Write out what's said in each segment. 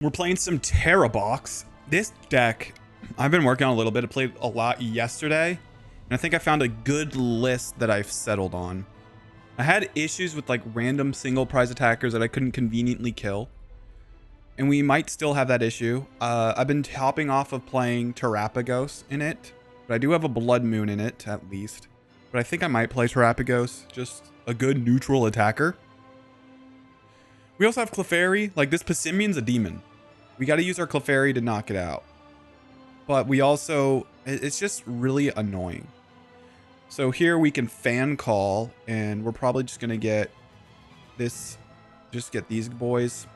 We're playing some Tera Box. This deck, I've been working on a little bit. I played a lot yesterday, and I think I found a good list that I've settled on. I had issues with like random single prize attackers that I couldn't conveniently kill, and we might still have that issue. I've been hopping off of playing Terapagos in it, but I do have a Bloodmoon in it at least. But I think I might play Terapagos, just a good neutral attacker. We also have Clefairy. Like, this Passimian's a demon. We got to use our Clefairy to knock it out. But we also, it's just really annoying. So here we can fan call, and we're probably just going to get this, just get these boys.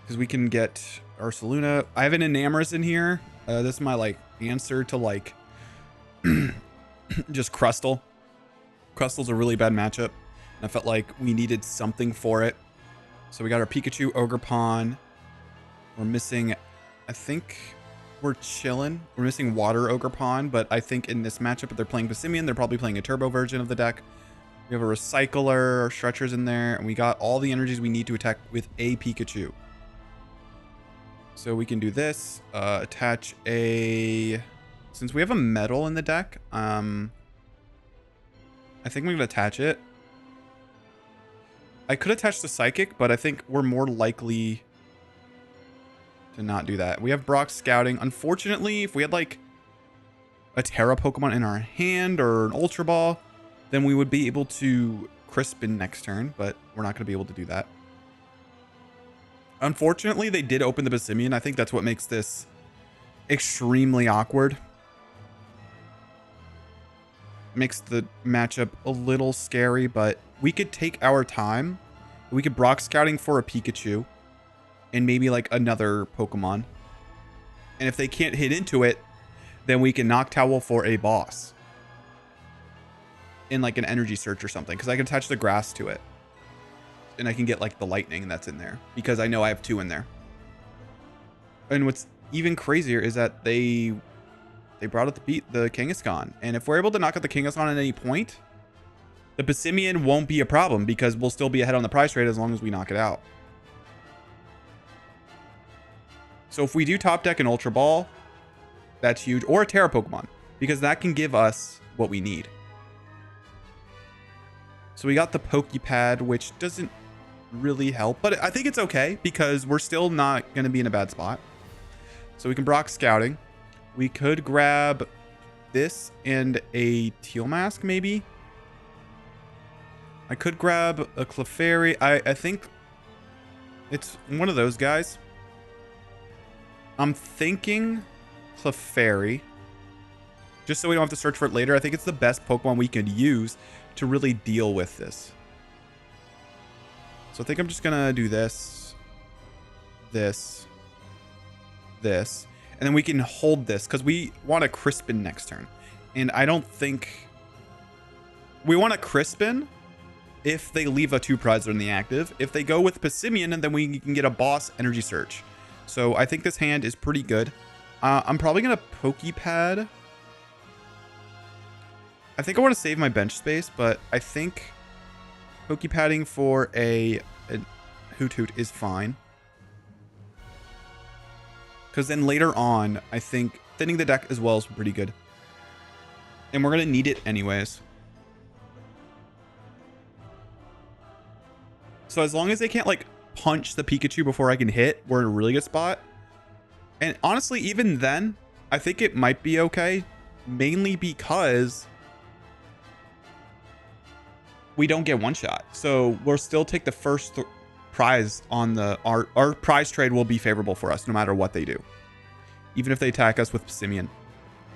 Because we can get Ursaluna. I have an Enamorus in here. This is my, like, answer to, like, just Crustle. Crustle's a really bad matchup. And I felt like we needed something for it. So we got our Pikachu, Ogerpon. We're missing, I think we're chilling. We're missing Water Ogerpon, but I think in this matchup, if they're playing Passimian, they're probably playing a turbo version of the deck. We have a Recycler, our Stretchers in there, and we got all the energies we need to attack with a Pikachu. So we can do this, attach a, since we have a metal in the deck, I think we're gonna attach it. I could attach the Psychic, but I think we're more likely to not do that. We have Brock Scouting. Unfortunately, if we had like a Tera Pokemon in our hand or an Ultra Ball, then we would be able to Crispin next turn, but we're not going to be able to do that. Unfortunately, they did open the Passimian. I think that's what makes this extremely awkward. Makes the matchup a little scary, but we could take our time. We could Brock Scouting for a Pikachu and maybe like another Pokemon. And if they can't hit into it, then we can Noctowl for a boss. In like an Energy Search or something, because I can attach the grass to it. And I can get like the lightning that's in there, because I know I have 2 in there. And what's even crazier is that they brought out the Kangaskhan. And if we're able to knock out the Kangaskhan at any point, the Passimian won't be a problem, because we'll still be ahead on the price rate as long as we knock it out. So if we do top deck an Ultra Ball, that's huge. Or a Tera Pokemon, because that can give us what we need. So we got the Poké Pad, which doesn't really help, but I think it's okay because we're still not going to be in a bad spot. So we can Brock Scouting. We could grab this and a Teal Mask, maybe. I could grab a Clefairy. I think it's one of those guys. I'm thinking Clefairy, just so we don't have to search for it later. I think it's the best Pokemon we could use to really deal with this. So I think I'm just gonna do this, this, and then we can hold this because we want a Crispin next turn. And I don't think we want a Crispin if they leave a 2-prizer in the active. If they go with Passimian, then we can get a boss Energy Search. So I think this hand is pretty good. I'm probably going to Poké Pad. I think I want to save my bench space, but I think Poké Padding for a Hoothoot is fine. Because then later on, I think thinning the deck as well is pretty good. And we're going to need it anyways. So as long as they can't like punch the Pikachu before I can hit, we're in a really good spot. And honestly, even then, I think it might be okay. Mainly because we don't get one shot. So we'll still take the first prize on the... Our prize trade will be favorable for us no matter what they do. Even if they attack us with Passimian.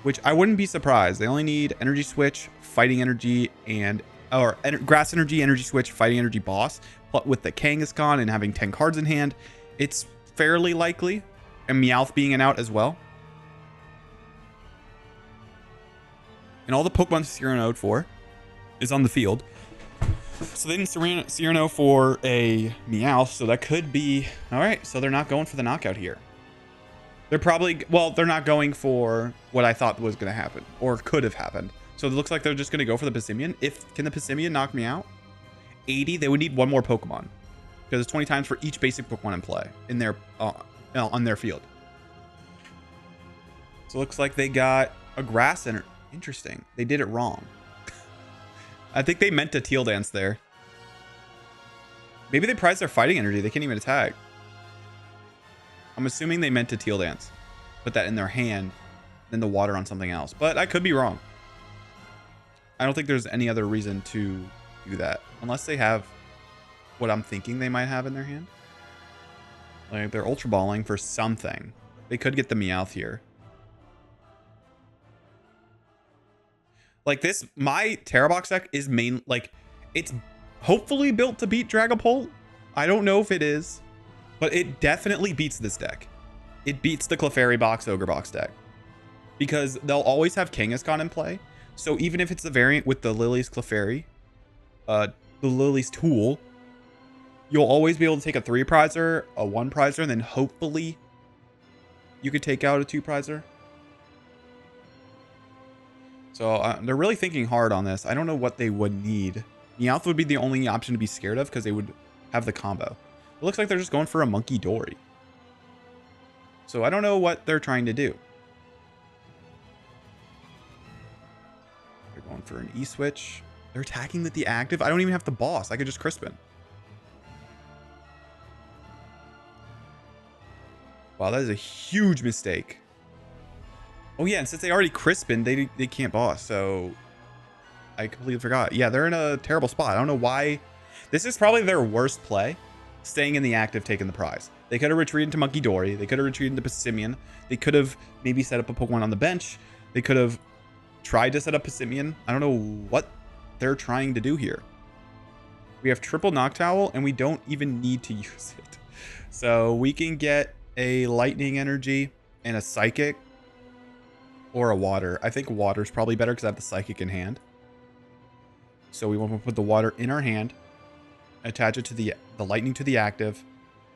Which I wouldn't be surprised. They only need Energy Switch, Fighting Energy, and... Or Grass Energy, Energy Switch, Fighting Energy boss. But with the Kangaskhan and having 10 cards in hand, it's fairly likely. And Meowth being an out as well. And all the Pokemon Cyrano for is on the field. So they didn't Cyrano for a Meowth, so that could be... Alright, so they're not going for the knockout here. They're probably... Well, they're not going for what I thought was going to happen. Or could have happened. So it looks like they're just going to go for the Passimian. Can the Passimian knock me out? 80, they would need one more Pokemon. because it's 20 times for each basic Pokemon in play in their on their field. So it looks like they got a grass energy. Interesting. They did it wrong. I think they meant a Teal dance there. Maybe they prize their fighting energy. They can't even attack. I'm assuming they meant to Teal dance. Put that in their hand, then the water on something else. But I could be wrong. I don't think there's any other reason to do that. Unless they have what I'm thinking they might have in their hand. Like they're Ultra Balling for something. They could get the Meowth here. Like this, my Tera Box deck is it's hopefully built to beat Dragapult. I don't know if it is, but it definitely beats this deck. It beats the Clefairy box, Ogre box deck. Because they'll always have Kangaskhan in play. So even if it's a variant with the Lillie's Clefairy, the Lillie's Tool, you'll always be able to take a 3-prizer, a 1-prizer, and then hopefully you could take out a 2-prizer. So they're really thinking hard on this. I don't know what they would need. Meowth would be the only option to be scared of because they would have the combo. It looks like they're just going for a Monkey Dory. So I don't know what they're trying to do. They're going for an E-Switch. They're attacking with the active. I don't even have to boss. I could just Crispin. Wow, that is a huge mistake. Oh yeah, and since they already Crispin, they can't boss, so I completely forgot. Yeah, they're in a terrible spot. I don't know why. This is probably their worst play, staying in the active, taking the prize. They could have retreated to Monkey Dory. They could have retreated to Passimian. They could have maybe set up a Pokemon on the bench. They could have tried to set up Passimian. I don't know what they're trying to do here. We have triple Noctowl, and we don't even need to use it. So we can get a Lightning Energy and a Psychic. Or a Water. I think Water's probably better because I have the Psychic in hand. So we want to put the Water in our hand. Attach it to the Lightning to the active.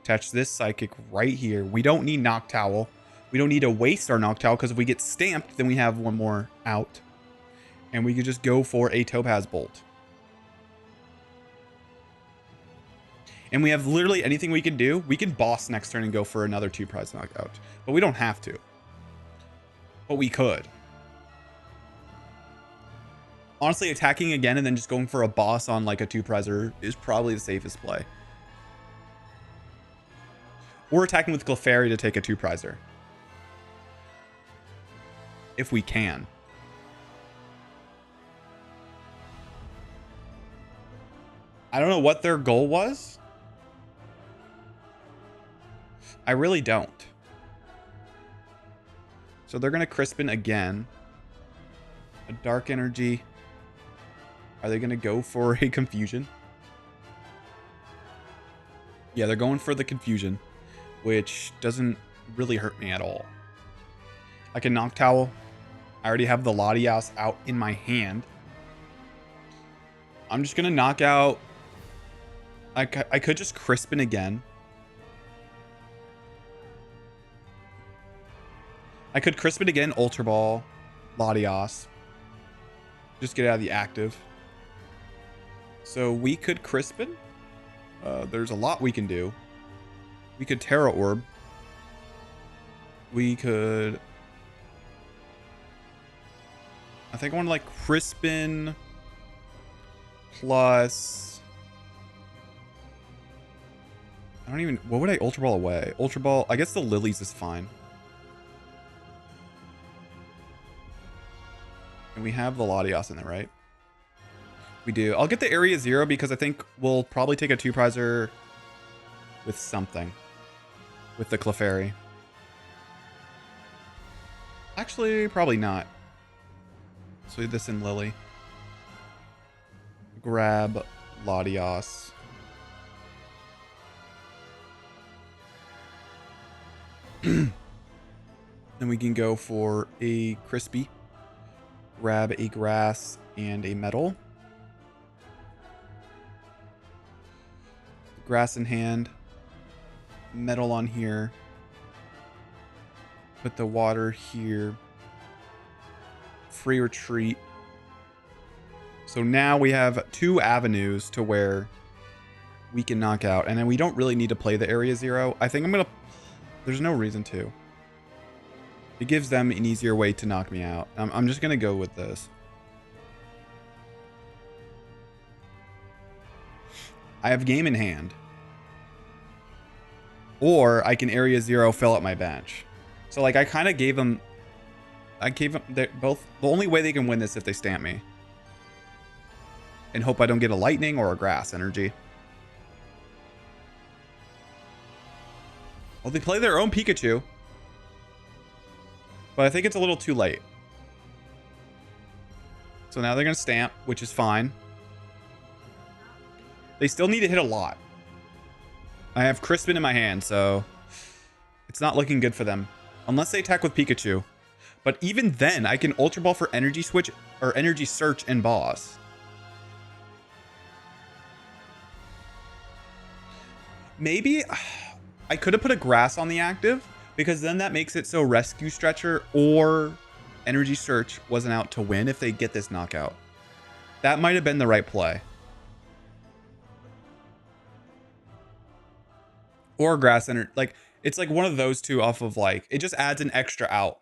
Attach this Psychic right here. We don't need Noctowl. We don't need to waste our Noctowl because if we get stamped, then we have one more out. And we could just go for a Topaz Bolt. And we have literally anything we can do. We can boss next turn and go for another 2-prize knockout. But we don't have to. But we could. Honestly, attacking again and then just going for a boss on like a 2-prizer is probably the safest play. Or attacking with Clefairy to take a 2-prizer. If we can. I don't know what their goal was. I really don't. So they're going to Crispin again. A Dark Energy. Are they going to go for a Confusion? Yeah, they're going for the Confusion, which doesn't really hurt me at all. I can Noctowl. I already have the Latias out in my hand. I'm just going to knock out. I could just Crispin again. I could Crispin again, Ultra Ball, Latias. Just get out of the active. So we could Crispin. There's a lot we can do. We could Tera Orb. We could... I think I want to like Crispin plus... I don't even... What would I Ultra Ball away? Ultra Ball... I guess the Lilies is fine. And we have the Latias in there, right? We do. I'll get the Area 0 because I think we'll probably take a 2-prizer with something. With the Clefairy. Actually, probably not. So leave this in Lillie. Grab Latias. Then we can go for a Crispy. Grab a Grass and a Metal. Grass in hand. Metal on here. Put the Water here. Free Retreat. So now we have 2 avenues to where we can knock out. And then we don't really need to play the Area Zero. I think I'm going to... There's no reason to. It gives them an easier way to knock me out. I'm just going to go with this. I have game in hand. Or I can Area Zero, fill up my bench. So, like, I kind of gave them... I gave them... both... The only way they can win this is if they stamp me. And hope I don't get a lightning or a grass energy. Well, they play their own Pikachu. But I think it's a little too late. So now they're going to stamp, which is fine. They still need to hit a lot. I have Crispin in my hand, so it's not looking good for them. Unless they attack with Pikachu. But even then, I can Ultra Ball for Energy Switch or Energy Search and Boss. Maybe I could have put a grass on the active, because then that makes it so Rescue Stretcher or Energy Search wasn't out to win if they get this knockout. That might have been the right play. Or grass energy, like it's like one of those two off of like, it just adds an extra out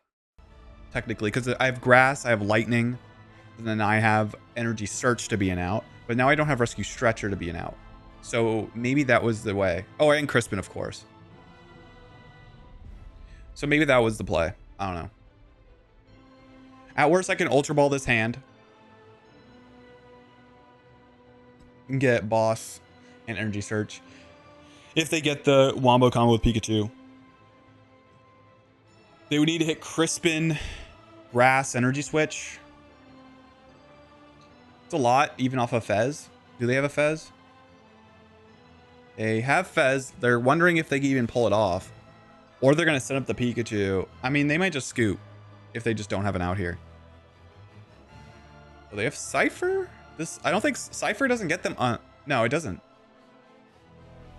technically, because I have grass, I have lightning, and then I have Energy Search to be an out, but now I don't have Rescue Stretcher to be an out. So maybe that was the way. Oh, and Crispin, of course. So maybe that was the play. I don't know. At worst, I can Ultra Ball this hand and get Boss and Energy Search. If they get the Wombo combo with Pikachu, they would need to hit Crispin, Grass, Energy Switch. It's a lot, even off of Fez. Do they have a Fez? They have Fez. They're wondering if they can even pull it off. Or they're going to set up the Pikachu. I mean, they might just scoop if they just don't have an out here. Oh, they have Cypher? I don't think Cypher doesn't get them on. No, it doesn't.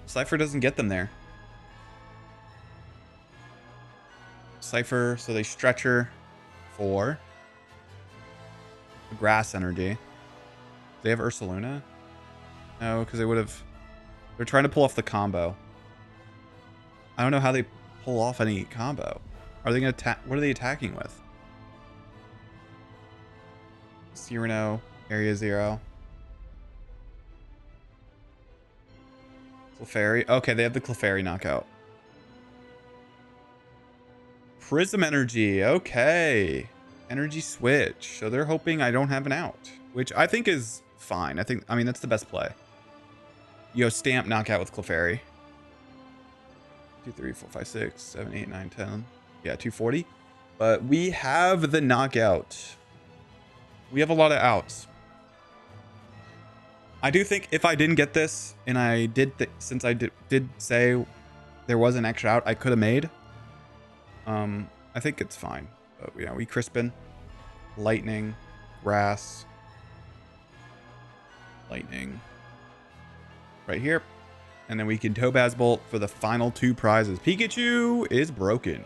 Cypher doesn't get them there. Cypher, so they Stretcher for Grass Energy. Do they have Ursaluna? No, because they would have... They're trying to pull off the combo. I don't know how they pull off any combo. Are they going to attack? What are they attacking with? Cyrano, Area Zero. Clefairy. Okay, they have the Clefairy knockout. Prism Energy. Okay. Energy Switch. So they're hoping I don't have an out, which I think is fine. I mean, that's the best play. Yo, stamp knockout with Clefairy. 2, 3, 4, 5, 6, 7, 8, 9, 10. Yeah, 240. But we have the knockout. We have a lot of outs. I do think if I didn't get this, and I did, since I did say there was an extra out I could have made, I think it's fine. But yeah, we Crispin, Lightning, Grass, Lightning, right here. And then we can Topaz Bolt for the final 2 prizes. Pikachu is broken.